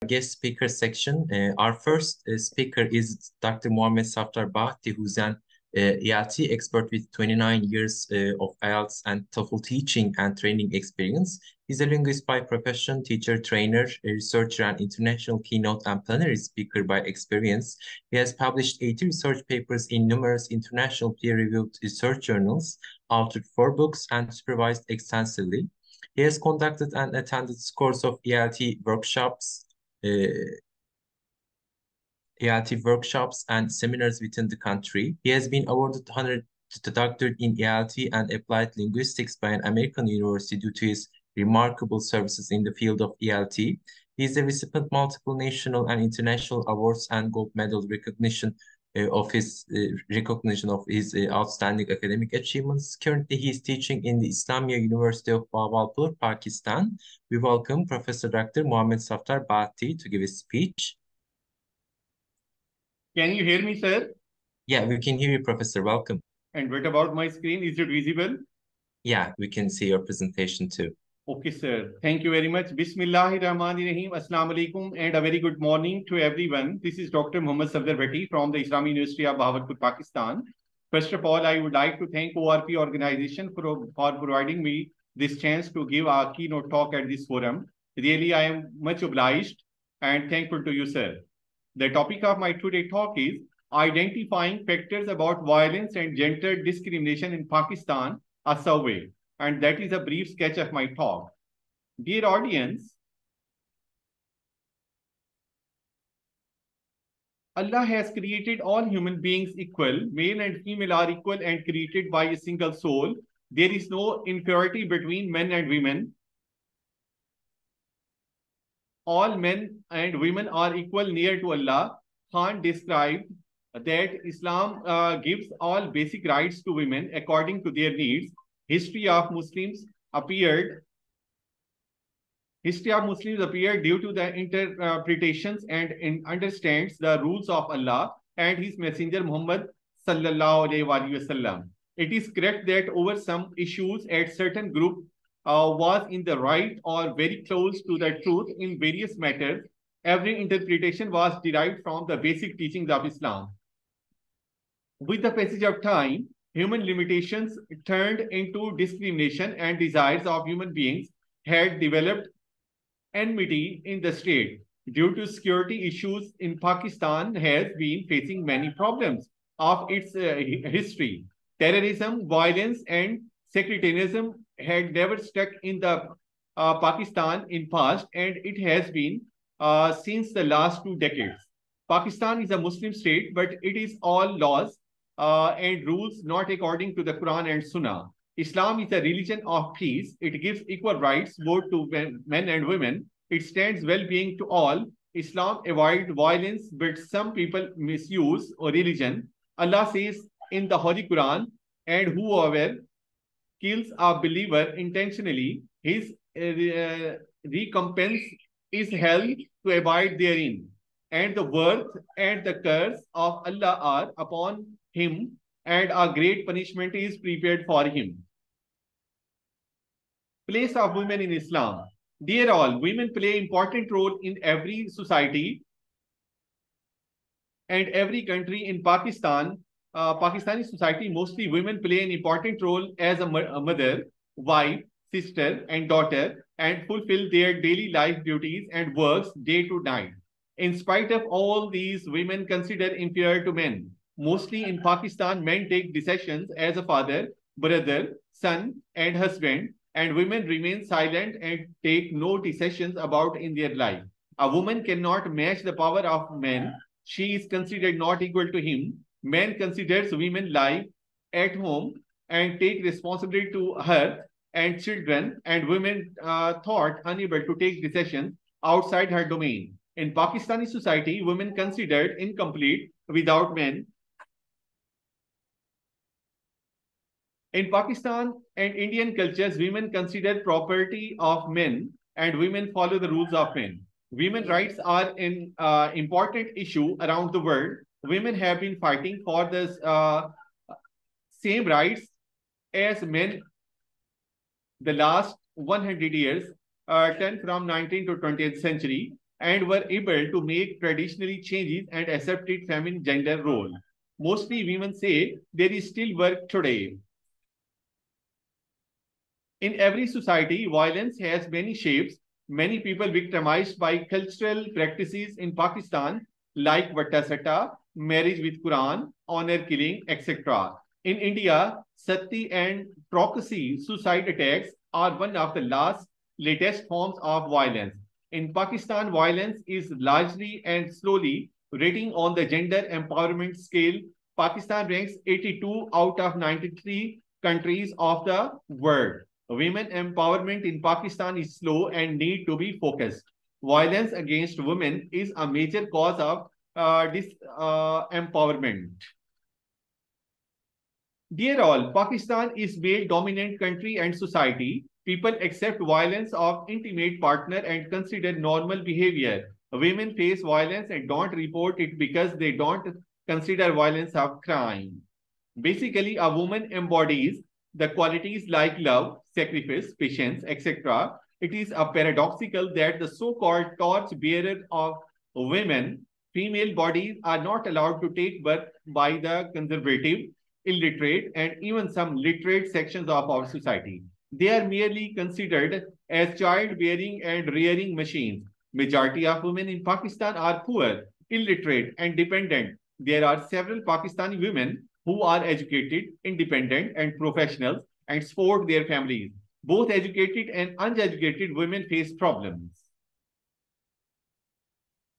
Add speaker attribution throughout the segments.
Speaker 1: Guest speaker section. Our first speaker is Dr. Mohammed Saftar Bahti, who's an ELT expert with 29 years of IELTS and TOEFL teaching and training experience. He's a linguist by profession, teacher, trainer, a researcher, and international keynote and plenary speaker by experience. He has published 80 research papers in numerous international peer-reviewed research journals, authored 4 books, and supervised extensively. He has conducted and attended scores of uh, ELT workshops and seminars within the country. He has been awarded 100 doctorate in ELT and applied linguistics by an American university due to his remarkable services in the field of ELT. He is a recipient multiple national and international awards and gold medal recognition of his outstanding academic achievements. Currently, he is teaching in the Islamia University of Bahawalpur, Pakistan. We welcome Professor Dr. Mohammed Saftar Bahti to give his speech.
Speaker 2: Can you hear me, sir?
Speaker 1: Yeah, we can hear you, Professor. Welcome.
Speaker 2: And what about my screen? Is it visible?
Speaker 1: Yeah, we can see your presentation too.
Speaker 2: Okay, sir. Thank you very much. Bismillahirrahmanirrahim. Assalamu alaikum and a very good morning to everyone. This is Dr. Mohammed Safdar Bhatti from the Islamic University of Bahawalpur, Pakistan. First of all, I would like to thank ORP organization for providing me this chance to give a keynote talk at this forum. Really, I am much obliged and thankful to you, sir. The topic of my today talk is identifying factors about violence and gender discrimination in Pakistan, a survey. And that is a brief sketch of my talk. Dear audience, Allah has created all human beings equal. Male and female are equal and created by a single soul. There is no inferiority between men and women. All men and women are equal near to Allah. Khan described that Islam gives all basic rights to women according to their needs. History of Muslims appeared due to the interpretations and understands the rules of Allah and His Messenger Muhammad sallallahu alaihi wasallam. It is correct that over some issues at certain group was in the right or very close to the truth in various matters. Every interpretation was derived from the basic teachings of Islam. With the passage of time, human limitations turned into discrimination and desires of human beings had developed enmity in the state. Due to security issues in Pakistan has been facing many problems of its history. Terrorism, violence, and sectarianism had never stuck in the Pakistan in past, and it has been since the last 2 decades. Pakistan is a Muslim state, but it is all laws and rules not according to the Quran and Sunnah. Islam is a religion of peace. It gives equal rights both to men and women. It stands well-being to all. Islam avoids violence, but some people misuse religion. Allah says in the Holy Quran, and whoever kills a believer intentionally, his recompense is held to abide therein. And the worth and the curse of Allah are upon him, and a great punishment is prepared for him. Place of women in Islam. Dear all, women play an important role in every society and every country. In Pakistan, Pakistani society, mostly women play an important role as a mother, wife, sister, and daughter, and fulfill their daily life duties and works day to night. In spite of all these, women considered inferior to men. Mostly in Pakistan, men take decisions as a father, brother, son, and husband, and women remain silent and take no decisions about in their life. A woman cannot match the power of men. She is considered not equal to him. Men considers women live at home and take responsibility to her and children, and women thought unable to take decisions outside her domain. In Pakistani society, women considered incomplete without men. In Pakistan and Indian cultures, women considered property of men and women follow the rules of men. Women's rights are an important issue around the world. Women have been fighting for the same rights as men the last 100 years, 10 from 19th to 20th century. and were able to make traditionally changes and accepted feminine gender role. Mostly women say there is still work today. In every society, violence has many shapes. Many people victimized by cultural practices in Pakistan, like Vatta marriage with Quran, honor killing, etc. In India, sati and proxy suicide attacks are one of the latest forms of violence. In Pakistan, violence is largely and slowly rating on the gender empowerment scale. Pakistan ranks 82 out of 93 countries of the world. Women empowerment in Pakistan is slow and need to be focused. Violence against women is a major cause of empowerment. Dear all, Pakistan is male dominant country and society. People accept violence of intimate partner and consider normal behavior. Women face violence and don't report it because they don't consider violence a crime. Basically, a woman embodies the qualities like love, sacrifice, patience, etc. It is a paradoxical that the so-called torch bearer of women, female bodies are not allowed to take birth by the conservative, illiterate, and even some literate sections of our society. They are merely considered as childbearing and rearing machines. Majority of women in Pakistan are poor, illiterate, and dependent. There are several Pakistani women who are educated, independent, and professionals and support their families. Both educated and uneducated women face problems.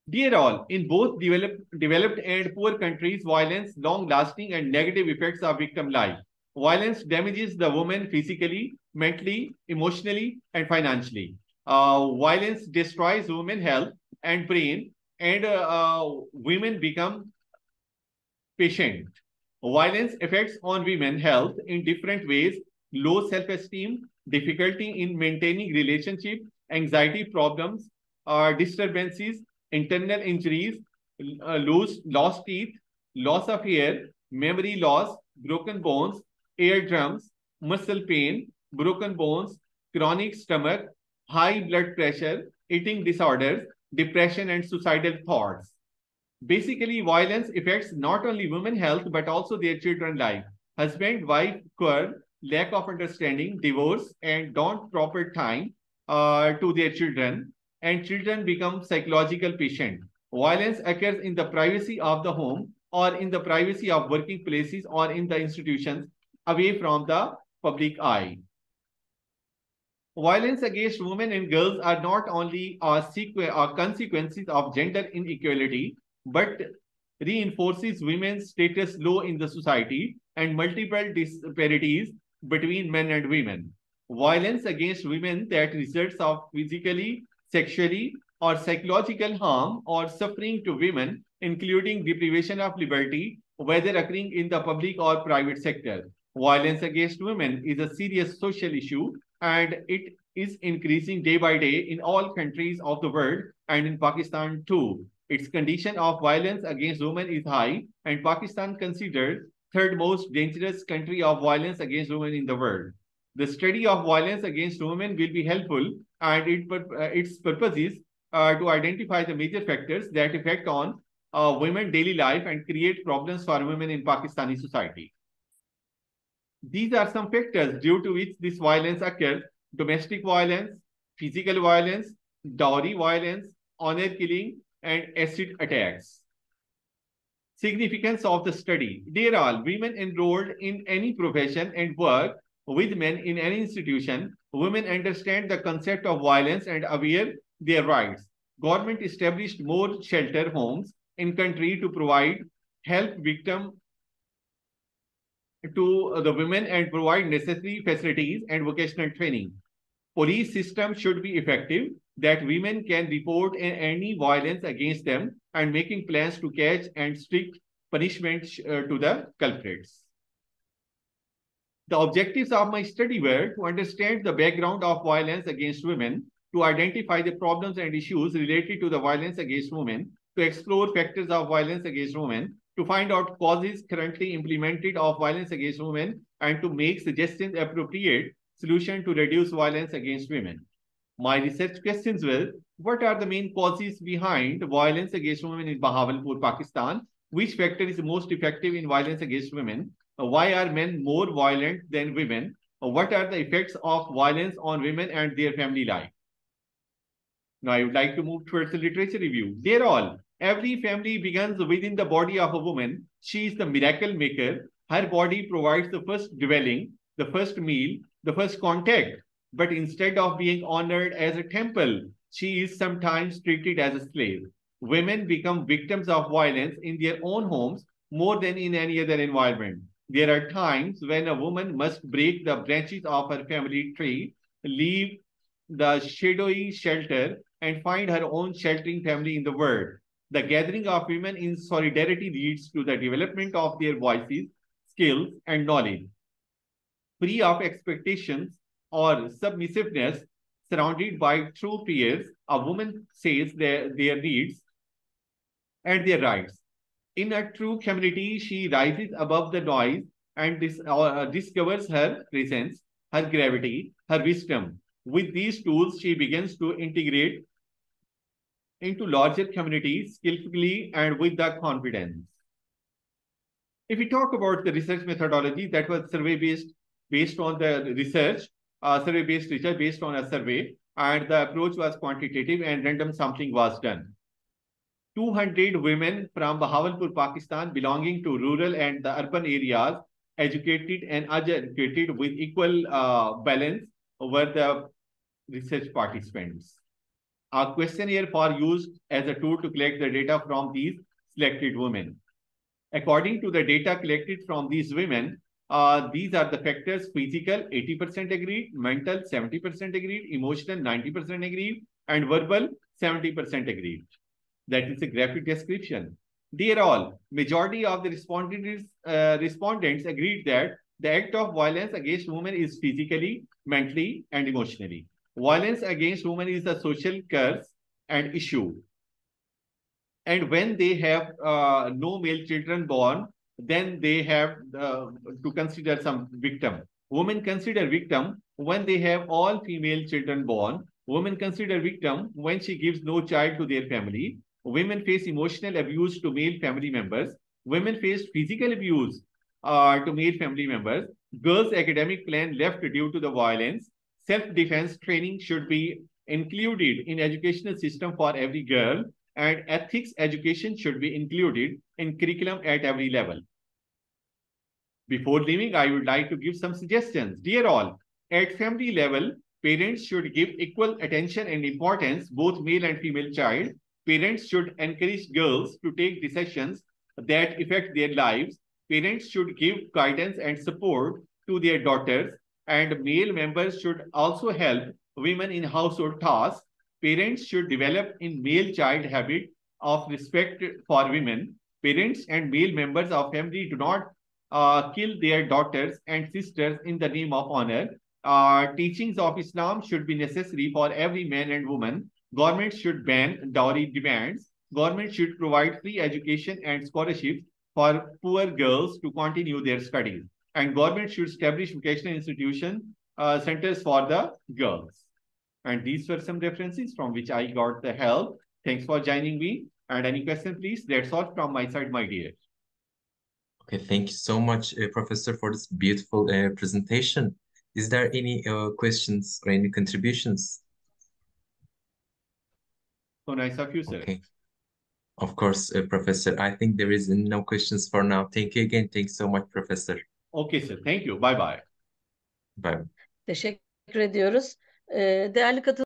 Speaker 2: Dear all, in both developed and poor countries, violence, long-lasting and negative effects of victim life. Violence damages the woman physically, mentally, emotionally, and financially. Violence destroys women's health and brain, and women become patient. Violence affects on women's health in different ways: low self-esteem, difficulty in maintaining relationship, anxiety problems, disturbances, internal injuries, lost teeth, loss of hair, memory loss, broken bones, eardrums, muscle pain, broken bones, chronic stomach, high blood pressure, eating disorders, depression, and suicidal thoughts. Basically, violence affects not only women's health but also their children's life. Husband, wife, quarrel, lack of understanding, divorce, and don't proper time to their children, and children become psychological patient. Violence occurs in the privacy of the home or in the privacy of working places or in the institutions away from the public eye. Violence against women and girls are not only consequences of gender inequality, but reinforces women's status low in the society and multiple disparities between men and women. Violence against women that results of physically, sexually, or psychological harm or suffering to women, including deprivation of liberty, whether occurring in the public or private sector. Violence against women is a serious social issue and it is increasing day by day in all countries of the world and in Pakistan too. Its condition of violence against women is high, and Pakistan considered third most dangerous country of violence against women in the world. The study of violence against women will be helpful, and its purpose is to identify the major factors that affect on women's daily life and create problems for women in Pakistani society. These are some factors due to which this violence occurs: domestic violence, physical violence, dowry violence, honor killing, and acid attacks. Significance of the study. Dear all, women enrolled in any profession and work with men in any institution, women understand the concept of violence and aware their rights. Government established more shelter homes in country to provide help victim to the women and provide necessary facilities and vocational training. Police system should be effective, that women can report any violence against them and making plans to catch and strict punishment to the culprits. The objectives of my study were to understand the background of violence against women, to identify the problems and issues related to the violence against women, to explore factors of violence against women, to find out causes currently implemented of violence against women, and to make suggestions appropriate solution to reduce violence against women. My research questions were, what are the main causes behind violence against women in Bahawalpur, Pakistan? Which factor is most effective in violence against women? Why are men more violent than women? What are the effects of violence on women and their family life? Now, I would like to move towards the literature review. Dear all, every family begins within the body of a woman. She is the miracle maker. Her body provides the first dwelling, the first meal, the first contact. But instead of being honored as a temple, she is sometimes treated as a slave. Women become victims of violence in their own homes more than in any other environment. There are times when a woman must break the branches of her family tree, leave the shadowy shelter, and find her own sheltering family in the world. The gathering of women in solidarity leads to the development of their voices, skills, and knowledge. Free of expectations or submissiveness, surrounded by true peers, a woman says their needs and their rights. In a true community, she rises above the noise and discovers her presence, her gravity, her wisdom. With these tools, she begins to integrate into larger communities skillfully and with the confidence. If we talk about the research methodology, that was based on the research, survey-based research based on a survey, and the approach was quantitative and random sampling was done. 200 women from Bahawalpur, Pakistan, belonging to rural and the urban areas, educated and uneducated with equal balance, were the research participants. A questionnaire for used as a tool to collect the data from these selected women. According to the data collected from these women, these are the factors: physical, 80% agreed, mental, 70% agreed, emotional, 90% agreed, and verbal, 70% agreed. That is a graphic description. Dear all, majority of the respondents agreed that the act of violence against women is physically, mentally, and emotionally. Violence against women is a social curse and issue. And when they have no male children born, then they have to consider some victim. Women consider victim when they have all female children born. Women consider victim when she gives no child to their family. Women face emotional abuse to male family members. Women face physical abuse to male family members. Girls' academic plan left due to the violence. Self-defense training should be included in educational system for every girl, and ethics education should be included in curriculum at every level. Before leaving, I would like to give some suggestions. Dear all, at family level, parents should give equal attention and importance, both male and female child. Parents should encourage girls to take decisions that affect their lives. Parents should give guidance and support to their daughters, and male members should also help women in household tasks. Parents should develop in male child habit of respect for women. Parents and male members of family do not kill their daughters and sisters in the name of honor. Teachings of Islam should be necessary for every man and woman. Government should ban dowry demands. Government should provide free education and scholarships for poor girls to continue their studies. And government should establish vocational institution centers for the girls. And these were some references from which I got the help. Thanks for joining me. And any question, please? That's all from my side, my dear.
Speaker 1: Okay, thank you so much, Professor, for this beautiful presentation. Is there any questions or any contributions?
Speaker 2: So nice of you, sir.
Speaker 1: Okay. Of course, Professor. I think there is no questions for now. Thank you again. Thanks so much, Professor.
Speaker 2: Okay, sir. Thank you. Bye bye.
Speaker 1: Bye.
Speaker 3: Teşekkür ediyoruz. Değerli